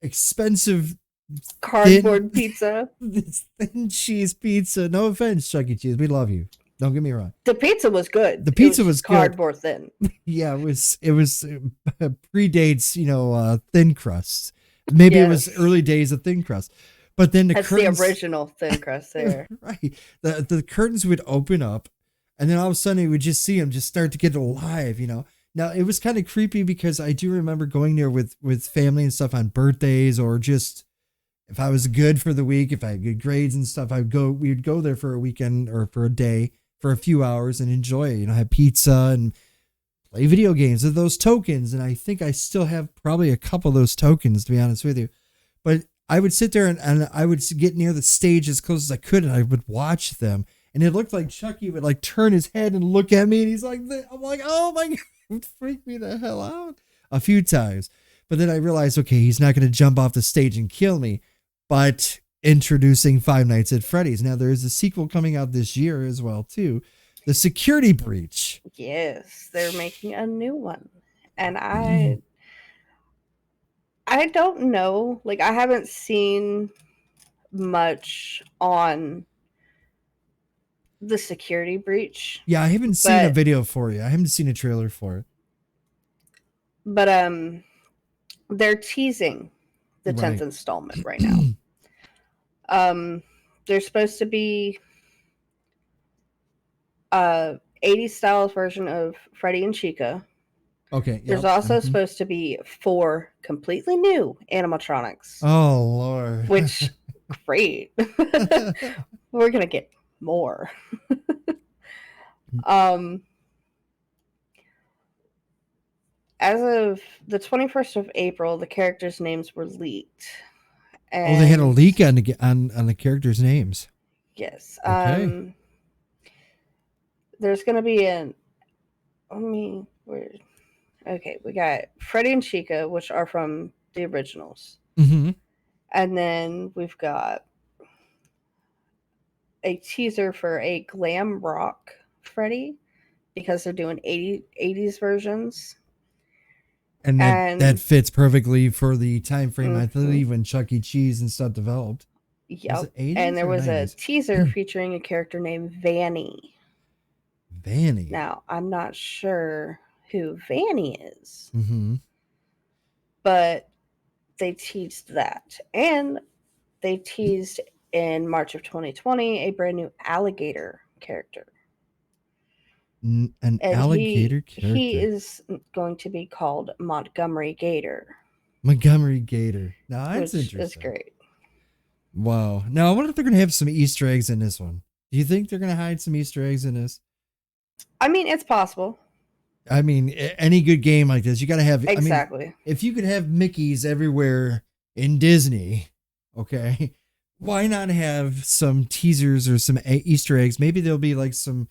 expensive thin, Cardboard pizza. this thin cheese pizza. No offense, Chuck E. Cheese, we love you. Don't get me wrong. The pizza was good. The It pizza was was just good. cardboard thin. Yeah, it was predates, thin crusts. Maybe it was Yes. early days of thin crust, but then the That's curtains. the original thin crust there. Right. The curtains would open up, and then all of a sudden you would just see them just start to get alive. Now it was kind of creepy because I do remember going there with family and stuff on birthdays, or just if I was good for the week, if I had good grades and stuff, we would go there for a weekend or for a day for a few hours and enjoy it, have pizza and play video games with those tokens. And I think I still have probably a couple of those tokens, to be honest with you. But I would sit there and I would get near the stage as close as I could, and I would watch them. And it looked like Chucky would like turn his head and look at me, and he's like, I'm like, oh my God, it freaked me the hell out a few times. But then I realized, okay, he's not going to jump off the stage and kill me. But introducing Five Nights at Freddy's. Now there is a sequel coming out this year as well, too. The Security Breach. Yes, they're making a new one. And I don't know. Like I haven't seen much on the security breach, Yeah, I haven't seen a but video for you. I haven't seen a trailer for it. but they're teasing the 10th Right. installment right now. There's supposed to be a 80s style version of Freddy and Chica. Okay. There's Yep. also Mhm. supposed to be 4 completely new animatronics, Oh Lord. which great. We're gonna get more. um, as of the 21st of April, the characters' names were leaked. Oh, they had a And leak on the characters' names. yes, Okay. there's gonna be an. Okay, we got Freddy and Chica, which are from the originals, Mm-hmm. and then we've got a teaser for a glam rock Freddy because they're doing 80s versions. And that And fits perfectly for the time frame, I mhm, believe, when Chuck E. Cheese and stuff developed. Was yep. it And 80s there or was a 90s? teaser featuring a character named Vanny. Vanny. Now, I'm not sure who Vanny is, Mm-hmm. but they teased that. And they teased in March of 2020 a brand new alligator character. An And alligator he character. is going to be called Montgomery Gator, Montgomery Gator. Now that's which is interesting. great. Wow. Now I wonder if they're gonna have some Easter eggs in this one. Do you think they're gonna hide some Easter eggs in this? I mean, it's possible. I mean, any good game like this, you got to have. I mean, Exactly. if you could have Mickey's everywhere in Disney, okay, why not have some teasers or some Easter eggs? Maybe there'll be like some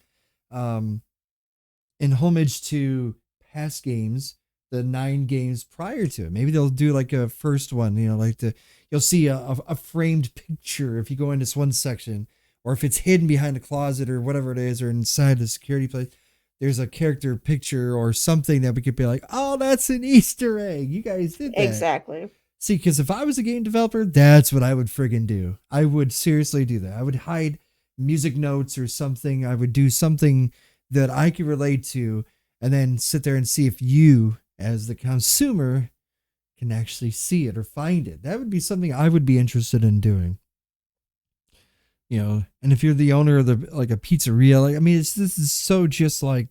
in homage to past games, the 9 games prior to it. Maybe they'll do like a first one, like you'll see a framed picture if you go in this one section, or if it's hidden behind a closet or whatever it is, or inside the security place. There's a character picture or something that we could be like, oh, that's an Easter egg. You guys did that. Exactly. See, because if I was a game developer, that's what I would friggin' do. I would seriously do that. I would hide music notes or something. I would do something that I could relate to, and then sit there and see if you, as the consumer, can actually see it or find it. That would be something I would be interested in doing. And if you're the owner of like a pizzeria, like, I mean, this is so just like,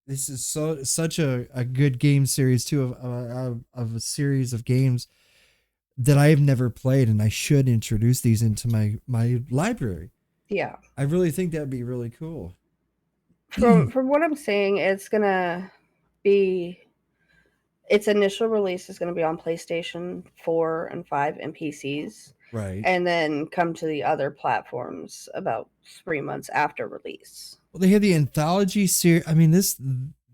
this is such a good game series too, of a series of games that I have never played, and I should introduce these into my library. Yeah. I really think that'd be really cool. From what I'm saying, it's gonna be its initial release is going to be on PlayStation 4 and 5 and PCs, Right. and then come to the other platforms about 3 months after release. Well, they had the anthology series. I mean,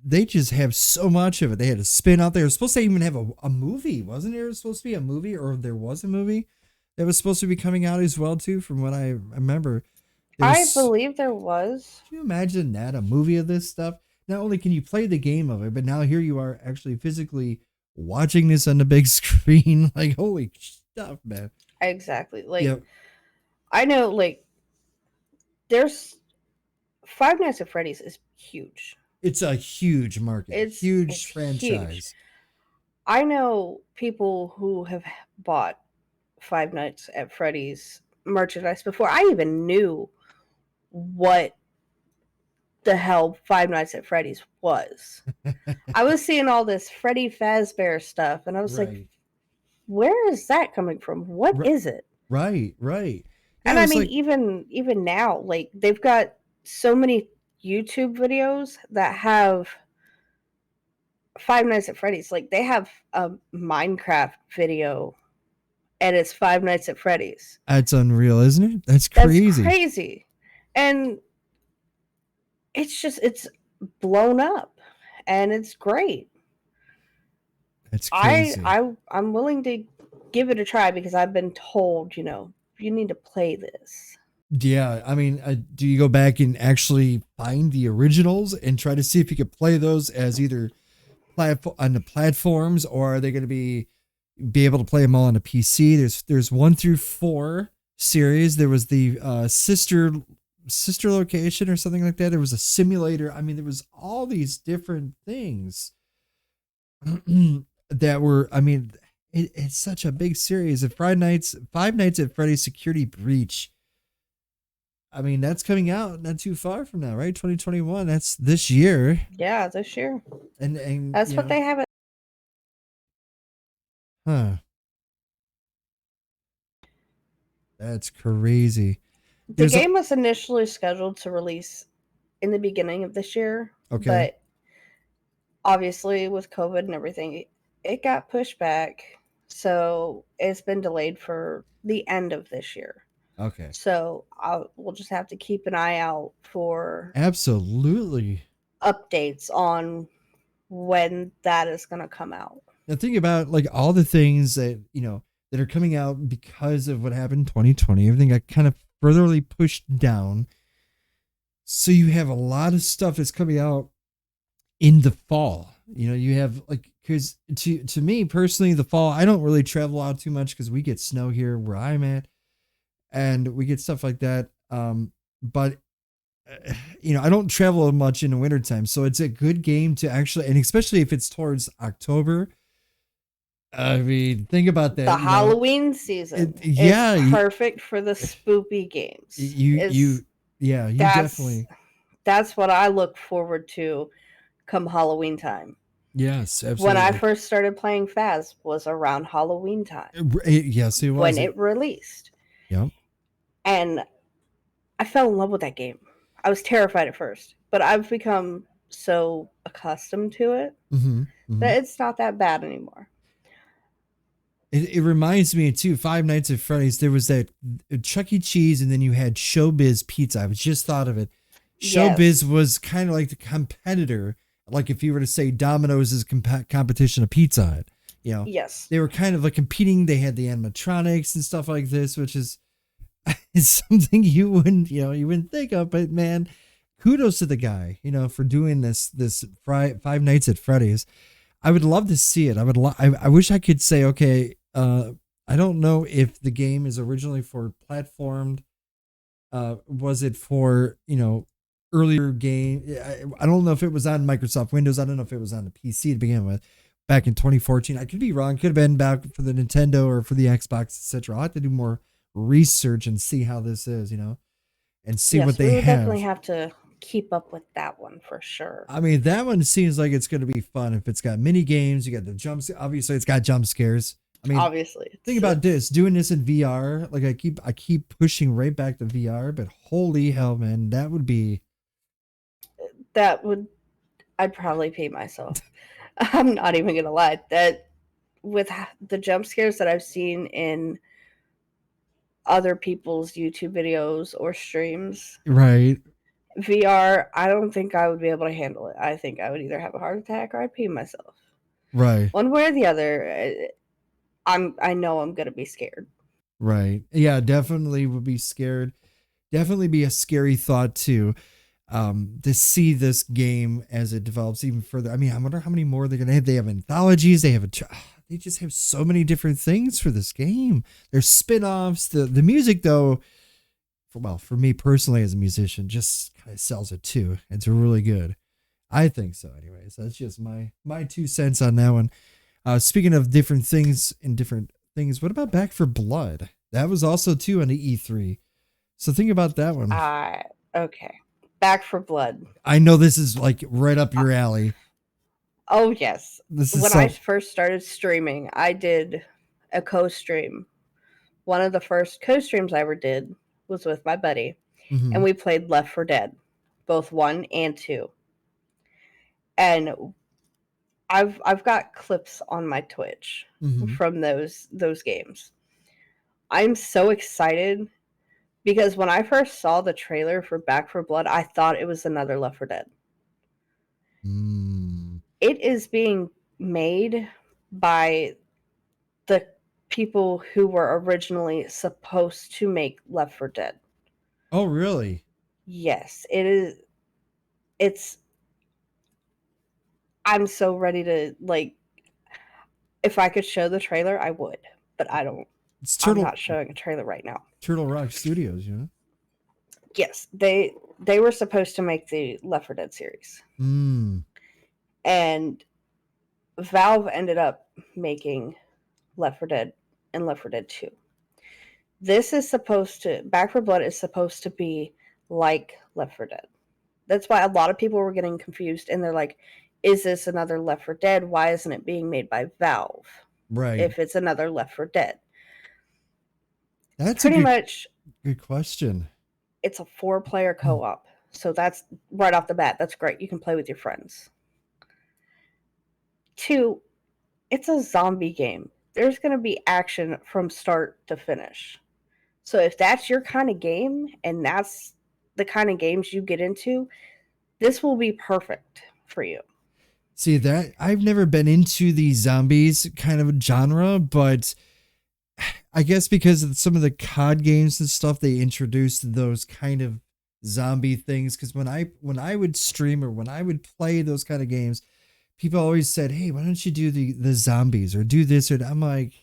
they just have so much of it. They had a spin out there. It was supposed to even have a movie, wasn't there? It was supposed to be a movie, or there was a movie that was supposed to be coming out as well too, from what I remember. I believe there was. Can you imagine that? A movie of this stuff? Not only can you play the game of it, but now here you are actually physically watching this on the big screen. Like, holy stuff, man. Exactly. Like, yep. I know, like, there's Five Nights at Freddy's is huge. It's a huge market. It's huge franchise. Huge. I know people who have bought Five Nights at Freddy's merchandise before I even knew what the hell Five Nights at Freddy's was. I was seeing all this Freddy Fazbear stuff, and I was like, where is that coming from? What is it? Right. Yeah, and I mean, like, even now, like, they've got so many YouTube videos that have Five Nights at Freddy's. Like, they have a Minecraft video, and it's Five Nights at Freddy's. That's unreal, isn't it? That's crazy. That's crazy. And it's blown up, and it's great. That's crazy. I'm willing to give it a try, because I've been told, you need to play this. Yeah, I mean, do you go back and actually find the originals and try to see if you could play those as either on the platforms, or are they going to be able to play them all on a PC? There's 1 through 4 series. There was the sister location or something like that. There was a simulator. I mean, there was all these different things that were, I mean, it's such a big series. Of Five Nights at Freddy's Security Breach. I mean, that's coming out not too far from now, right? 2021. That's this year. Yeah, this year. And that's what they have it. Huh. That's crazy. The game was initially scheduled to release in the beginning of this year. Okay. But obviously with COVID and everything, it got pushed back. So it's been delayed for the end of this year. Okay. So we'll just have to keep an eye out for absolutely updates on when that is going to come out. Now think about like all the things that, that are coming out because of what happened in 2020. Everything got kind of furtherly pushed down. So you have a lot of stuff that's coming out in the fall. You have like, because to me personally, the fall, I don't really travel out too much because we get snow here where I'm at, and we get stuff like that. But I don't travel much in the wintertime, so it's a good game to actually, and especially if it's towards October. I mean, think about that. The Halloween season is perfect for the spoopy games. Definitely. That's what I look forward to come Halloween time. Yes, absolutely. When I first started playing Faz was around Halloween time. Yes, it was. When it released. Yep. And I fell in love with that game. I was terrified at first, but I've become so accustomed to it that it's not that bad anymore. It reminds me too, Five Nights at Freddy's. There was that Chuck E. Cheese, and then you had Showbiz Pizza. I was just thought of it. Yes. Showbiz was kind of like the competitor, like if you were to say Domino's is competition of Pizza Hut. You know, Yes. they were kind of like competing. They had the animatronics and stuff like this, which is something you wouldn't think of. But man, kudos to the guy, for doing this Five Nights at Freddy's. I would love to see it. I wish I could say, okay, I don't know if the game is originally for platformed. Was it for, earlier game? I don't know if it was on Microsoft Windows. I don't know if it was on the PC to begin with back in 2014. I could be wrong. Could have been back for the Nintendo or for the Xbox, etc. I'll have to do more research and see how this is, and see what Yes, we they would definitely have. have to keep up with that one for sure. I mean, that one seems like it's going to be fun. If it's got mini games, you got the jumps. Obviously, it's got jump scares. I mean, Obviously, think it's about this: doing this in VR. Like I keep pushing right back to VR, but holy hell, man, that would be. that would I'd probably pee myself. I'm not even gonna lie. That with the jump scares that I've seen in other people's YouTube videos or streams, Right. VR, I don't think I would be able to handle it. I think I would either have a heart attack or I'd pee myself. Right. One way or the other, I know I'm gonna be scared. Right. Yeah, definitely would be scared. Definitely be a scary thought too. To see this game as it develops even further. I mean, I wonder how many more they're gonna have. They have anthologies. They just have so many different things for this game. There's spin-offs. The music though, for me personally as a musician, just kind of sells it too. It's really good. I think so. Anyways, that's just my 2 cents on that one. Speaking of different things and different things, what about Back for Blood? That was also too on the E3. So think about that one. Uh, okay. Back for Blood. I know this is like right up Uh, your alley. oh, yes. This is When I some. first started streaming, I did a co stream. One of the first co streams I ever did was with my buddy, and Mhm, we played Left 4 Dead, both 1 and 2. And I've got clips on my Twitch mhm. from those games. I'm so excited because when I first saw the trailer for Back for Blood, I thought it was another Left 4 Dead. Mm. It is being made by the people who were originally supposed to make Left 4 Dead. Oh, really? Yes, it is. It's. I'm so ready to like. If I could show the trailer, I would, but I don't. It's I'm Turtle not showing a trailer right now. Turtle Rock Studios, you know? Yes, they were supposed to make the Left 4 Dead series, Mm. and Valve ended up making Left 4 Dead and Left 4 Dead 2. This is supposed to Back 4 Blood is supposed to be like Left 4 Dead. That's why a lot of people were getting confused and they're like, is this another Left 4 Dead? Why isn't it being made by Valve Right. if it's another Left 4 Dead? That's a Pretty much good question. it's a 4-player co-op. So that's right off the bat. That's great. You can play with your friends. 2, it's a zombie game. There's going to be action from start to finish. So if that's your kind of game and that's the kind of games you get into, this will be perfect for you. See that I've never been into the zombies kind of genre, but I guess because of some of the COD games and stuff, they introduced those kind of zombie things. Because when I would stream or when I would play those kind of games, people always said, "Hey, why don't you do the zombies or do this or that?" I'm like,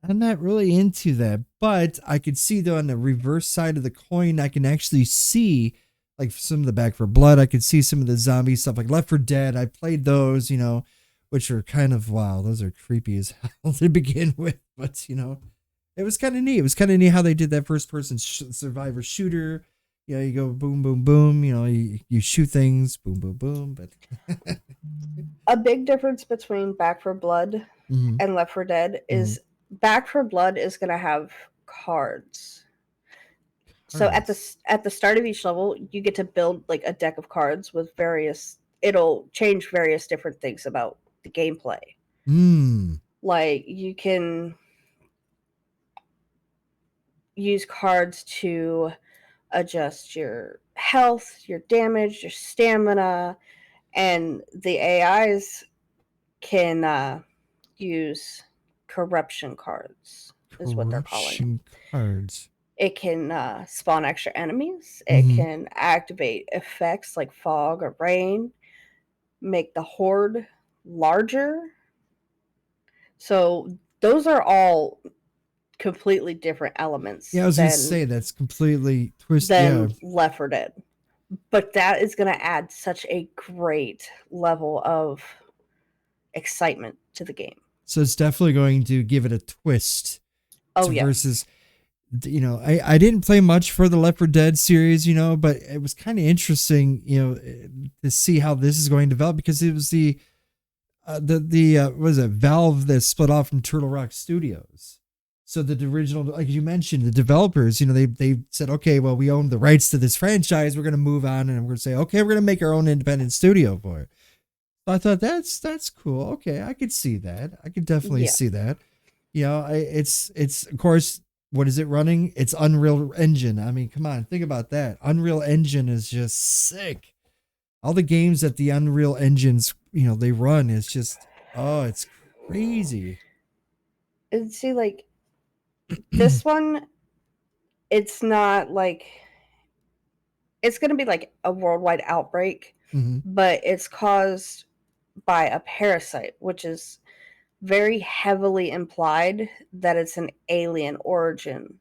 I'm not really into that, but I could see though on the reverse side of the coin, I can actually see like some of the Back for Blood. I could see some of the zombie stuff like Left 4 Dead. I played those, which are kind of wow. Those are creepy as hell to begin with, but it was kind of neat. It was kind of neat how they did that first person survivor shooter. You go boom, boom, boom. You shoot things, boom, boom, boom. But A big difference between Back 4 Blood Mhm, and Left 4 Dead mhm. is Back 4 Blood is going to have cards. So Cards. at the start of each level, you get to build like a deck of cards with various it'll change various different things about the gameplay. Hmm. Like you can use cards to adjust your health, your damage, your stamina, and the AIs can use corruption cards, is what they're calling them. Corruption cards. It can spawn extra enemies. It Mm-hmm. can activate effects like fog or rain, make the horde larger. So those are all completely different elements Yeah, I was gonna say that's completely twist. Yeah, than Left 4 Dead. But that is going to add such a great level of excitement to the game. so it's definitely going to give it a twist Oh, to yes. versus. I didn't play much for the Left 4 Dead series, but it was kind of interesting, to see how this is going to develop because it was what was it, Valve that split off from Turtle Rock Studios. So the original, like you mentioned, the developers, they said, okay, well, we own the rights to this franchise. We're going to move on and we're going to say, okay, we're going to make our own independent studio for it. So I thought that's cool. Okay, I could see that. I could definitely Yeah. see that. It's of course, what is it running? It's Unreal Engine. I mean, come on, think about that. Unreal Engine is just sick. All the games that the Unreal Engines, they run is just, oh, it's crazy. And see, like, this one, it's not like, it's going to be like a worldwide outbreak, Hmm. but it's caused by a parasite, which is very heavily implied that it's an alien origin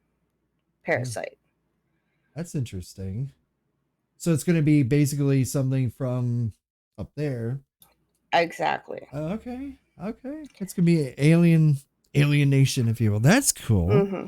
parasite. That's interesting. So it's going to be basically something from up there. Exactly. Okay. Okay. It's going to be alienation, if you will. That's cool. Mm-hmm.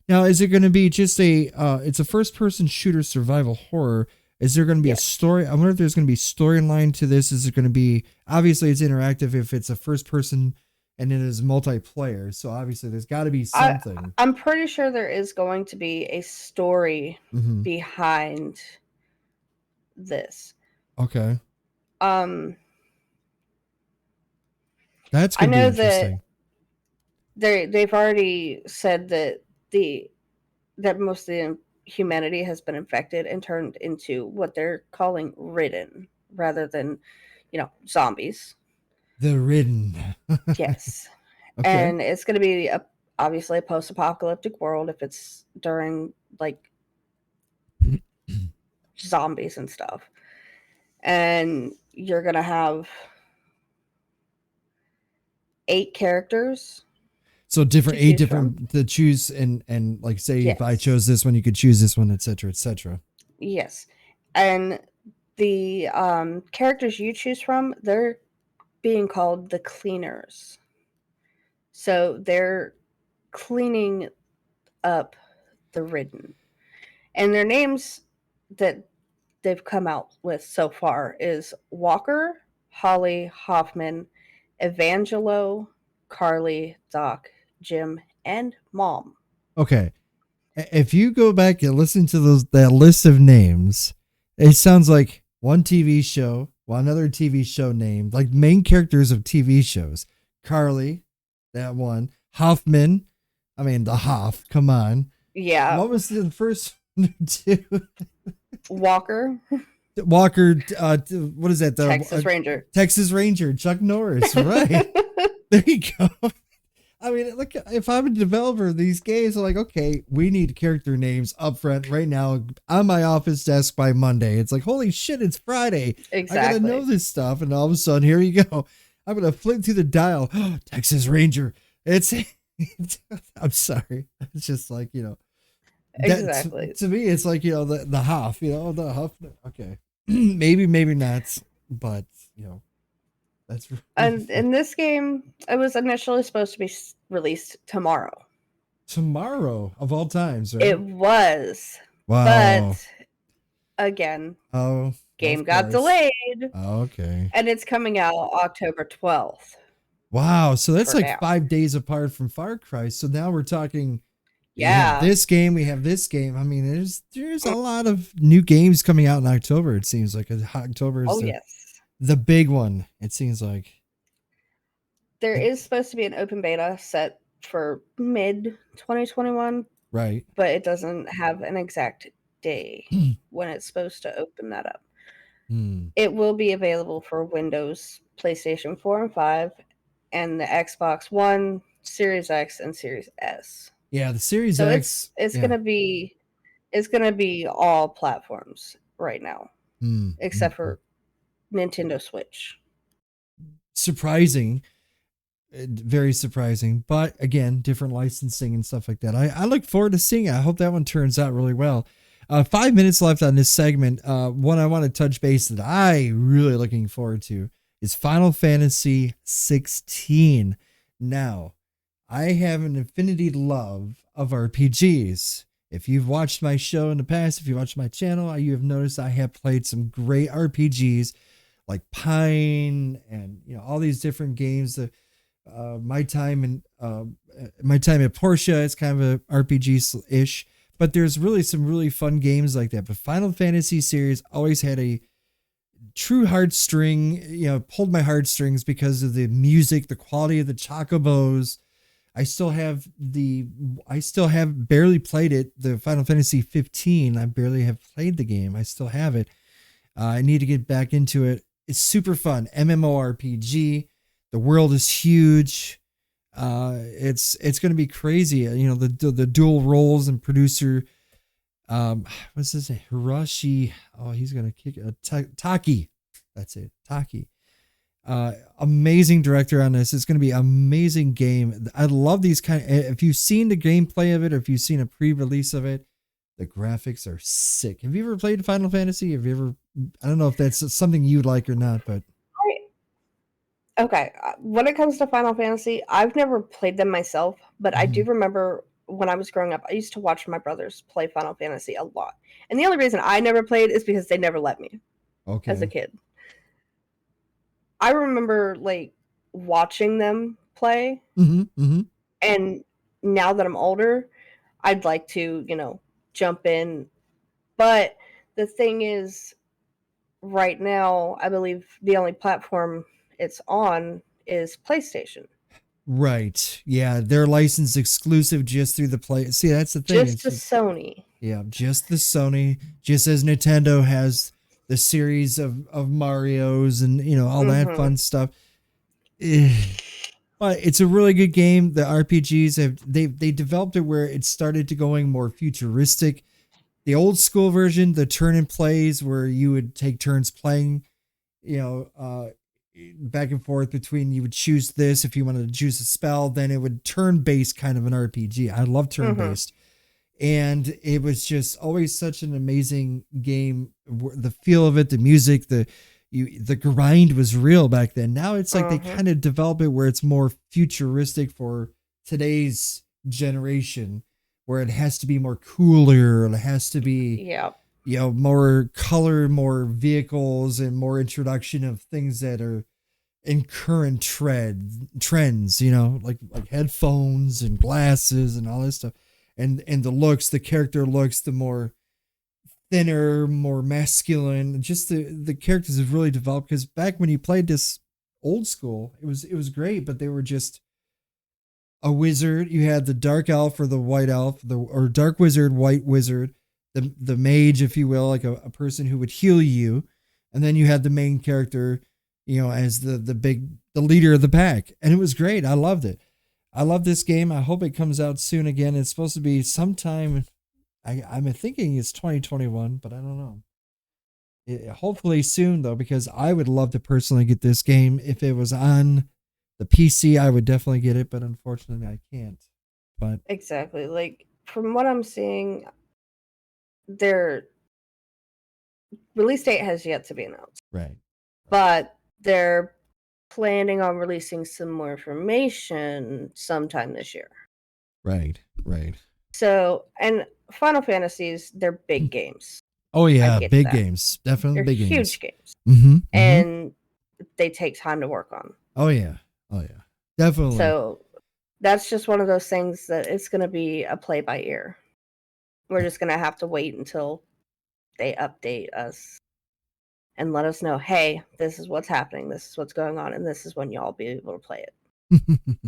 Now, is it going to be just it's a first person shooter survival horror. Is there going to be a Yes. story? I wonder if there's going to be storyline to this. Is it going to be, obviously it's interactive if it's a first person and it is multiplayer. So obviously there's got to be something. I'm pretty sure there is going to be a story Mm-hmm. behind this. Okay. Um, That's I going to be know that interesting. they've already said that most of the humanity has been infected and turned into what they're calling ridden rather than, zombies. The Ridden. Yes. Okay. And it's going to be obviously a post-apocalyptic world if it's during like zombies and stuff. And you're going to have 8 characters So to eight choose from. different to choose, and like say if I Yes. chose this one, you could choose this one, etc., etc. Yes. And the characters you choose from, they're being called the cleaners. So they're cleaning up the ridden. And their names that they've come out with so far is Walker, Holly, Hoffman, Evangelo, Carly, Doc, Jim, and Mom. Okay. If you go back and listen to that list of names, it sounds like one TV show, one other TV show name, like main characters of TV shows. Carly, that one. Hoffman, I mean the Hoff. Come on. Yeah, What was the first two? Walker, Walker. What is that? The Texas Ranger. Texas Ranger, Chuck Norris. Right. There you go. I mean, look, if I'm a developer of these games, I'm like, okay, we need character names up front right now on my office desk by Monday. It's like, holy shit, it's Friday. I gotta know Exactly. this stuff. And all of a sudden, here you go. I'm gonna flip through the dial. Texas Ranger. It's, I'm sorry. It's just like, that Exactly. to me, it's like, the Huff, the Huff. Okay. maybe not, but, that's really And fun. in this game, it was initially supposed to be released tomorrow. Tomorrow of all times, right? It was, Wow. but again, Oh, game of got course. delayed, Okay. and it's coming out October 12th Wow. So that's for like now. 5 days apart from Far Cry. So now we're talking. We have Yeah. this game. We have this game. I mean, there's a lot of new games coming out in October. It seems like October is Oh, the yes. the big one. It seems like. There is supposed to be an open beta set for mid 2021, Right. but it doesn't have an exact day when it's supposed to open that up. Hmm. It will be available for Windows, PlayStation 4 and 5, and the Xbox One, Series X, and Series S. Yeah, the Series So X. it's Yeah. gonna be all platforms right now, Hmm. Hmm. except for Nintendo Switch. Surprising, very surprising. But again, different licensing and stuff like that. I look forward to seeing it. I hope that one turns out really well. 5 minutes left on this segment. One I want to touch base that I really looking forward to is Final Fantasy 16. Now, I have an infinity love of RPGs. If you've watched my show in the past, if you watched my channel, you have noticed I have played some great RPGs like Pine and all these different games. My time and my time at Porsche is kind of a RPG ish, but there's really some really fun games like that. But Final Fantasy series always had a true heartstring, pulled my heartstrings because of the music, the quality of the chocobos. I still have barely played it. The Final Fantasy 15, I barely have played the game. I still have it. I need to get back into it. It's super fun. MMORPG. The world is huge. It's going to be crazy. The dual roles and producer. What's his name? Hiroshi. Oh, he's going to kick Taki. That's it. Taki. Amazing director on this. It's going to be an amazing game. I love these if you've seen the gameplay of it, or if you've seen a pre-release of it, the graphics are sick. Have you ever played Final Fantasy? Have you ever? I don't know if that's something you like or not, but Okay, when it comes to Final Fantasy, I've never played them myself, but I do remember when I was growing up, I used to watch my brothers play Final Fantasy a lot. And the only reason I never played is because they never let me as a okay. kid. I remember like watching them play, Mm-hmm. Mm-hmm. and now that I'm older, I'd like to, jump in. But the thing is, right now, I believe the only platform it's on is PlayStation. Right. Yeah, they're licensed exclusive just through the play. See, that's the thing. Just It's the just Sony. yeah, just the Sony. Just as Nintendo has the series of Mario's and all that Mhm. fun stuff. Eh. But it's a really good game. The RPGs they developed it where it started to going more futuristic. The old school version, the turn and plays where you would take turns playing, you know, uh, back and forth between you would choose this if you wanted to choose a spell, then it would turn based kind of an RPG. I love turn Mhm. based. And it was just always such an amazing game. The feel of it, the music, the grind was real back then. Now it's like they Mhm. kind of develop it where it's more futuristic for today's generation, where it has to be more cooler, and it has to be Yeah. more color, more vehicles, and more introduction of things that are in current trends, like headphones and glasses and all this stuff. And the looks, the character looks, the more thinner, more masculine. Just the characters have really developed, because back when you played this old school, it was great, but they were just a wizard. You had the dark elf or the white elf, or dark wizard, white wizard, the mage, if you will, like a person who would heal you, and then you had the main character, as the leader of the pack, and it was great. I loved it. I love this game. I hope it comes out soon again. It's supposed to be sometime. I'm thinking it's 2021, but I don't know. Hopefully soon though, because I would love to personally get this game. If it was on the PC, I would definitely get it, but unfortunately I can't. But Exactly. Like from what I'm seeing, their release date has yet to be announced, right, but they're planning on releasing some more information sometime this year. right, right. So, and Final Fantasies, they're big games. Oh I yeah, get big that. games, definitely They're big games. huge games, Mm-hmm. Mm-hmm. and they take time to work on. Oh yeah, oh yeah, definitely. So, that's just one of those things that it's going to be a play by ear. We're just going to have to wait until they update us and let us know, hey, this is what's happening, this is what's going on, and this is when y'all be able to play it.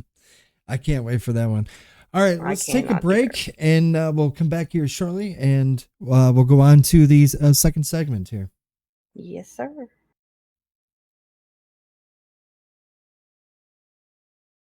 I can't wait for that one. All right, I let's take a cannot hear. break, and we'll come back here shortly, and we'll go on to the second segment here. Yes, sir.